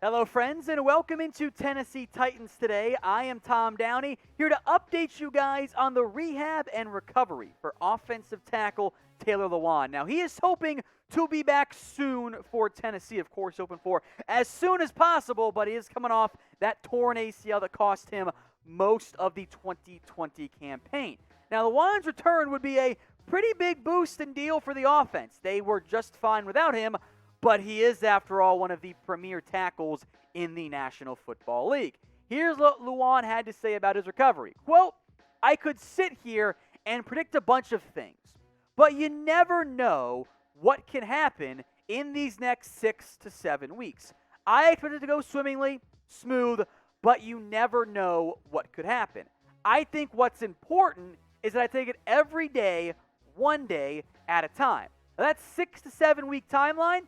Hello, friends, and welcome into Tennessee Titans Today. I am Tom Downey, here to update you guys on the rehab and recovery for offensive tackle Taylor Lewan. Now, he is hoping to be back soon for Tennessee, of course, hoping for as soon as possible, but he is coming off that torn ACL that cost him most of the 2020 campaign. Now, Lewan's return would be a pretty big boost and deal for the offense. They were just fine without him, but he is, after all, one of the premier tackles in the National Football League. Here's what Lewan had to say about his recovery. Quote, "I could sit here and predict a bunch of things, but you never know what can happen in these next 6 to 7 weeks. I expect it to go swimmingly, smooth, but you never know what could happen. I think what's important is that I take it every day, one day at a time." Now, that 6 to 7 week timeline,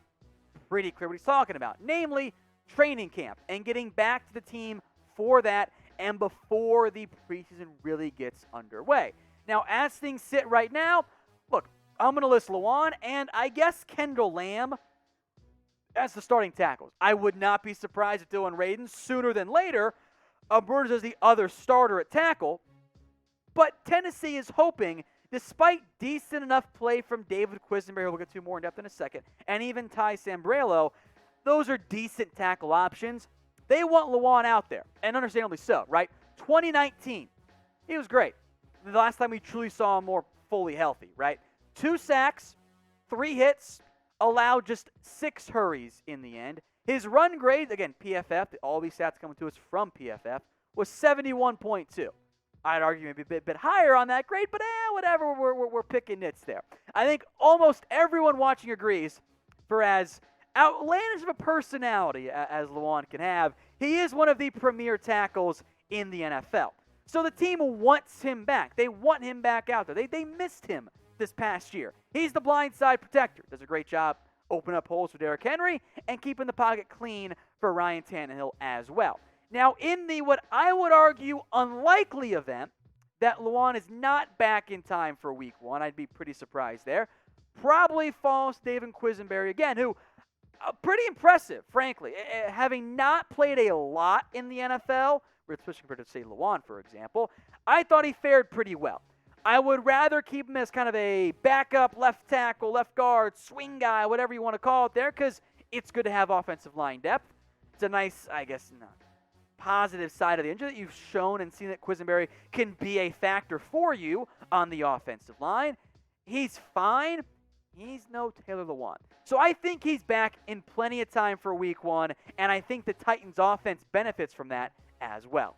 pretty clear what he's talking about, namely training camp and getting back to the team for that and before the preseason really gets underway. Now, as things sit right now, look, I'm going to list Lewan and I guess Kendall Lamb as the starting tackles. I would not be surprised if Dylan Radin sooner than later emerges as the other starter at tackle. But Tennessee is hoping, despite decent enough play from David Quisenberry, we'll get to more in depth in a second, and even Ty Sambrailo, those are decent tackle options. They want Lewan out there, and understandably so, right? 2019, he was great. The last time we truly saw him more fully healthy, right? 2 sacks, 3 hits, allowed just 6 hurries in the end. His run grade, again, PFF, all these stats coming to us from PFF, was 71.2. I'd argue maybe a bit higher on that grade, but whatever, we're picking nits there. I think almost everyone watching agrees, for as outlandish of a personality as Lewan can have, he is one of the premier tackles in the NFL. So the team wants him back. They want him back out there. They missed him this past year. He's the blindside protector. Does a great job opening up holes for Derrick Henry and keeping the pocket clean for Ryan Tannehill as well. Now, in the what I would argue unlikely event that Lewan is not back in time for Week 1, I'd be pretty surprised there, probably falls to David Quisenberry again, who pretty impressive, frankly. Having not played a lot in the NFL, especially compared to, say, Lewan, for example, I thought he fared pretty well. I would rather keep him as kind of a backup left tackle, left guard, swing guy, whatever you want to call it there, because it's good to have offensive line depth. It's a nice, I guess, positive side of the injury that you've shown and seen that Quisenberry can be a factor for you on the offensive line. He's fine. He's no Taylor Lewan. So I think he's back in plenty of time for Week 1, and I think the Titans offense benefits from that as well.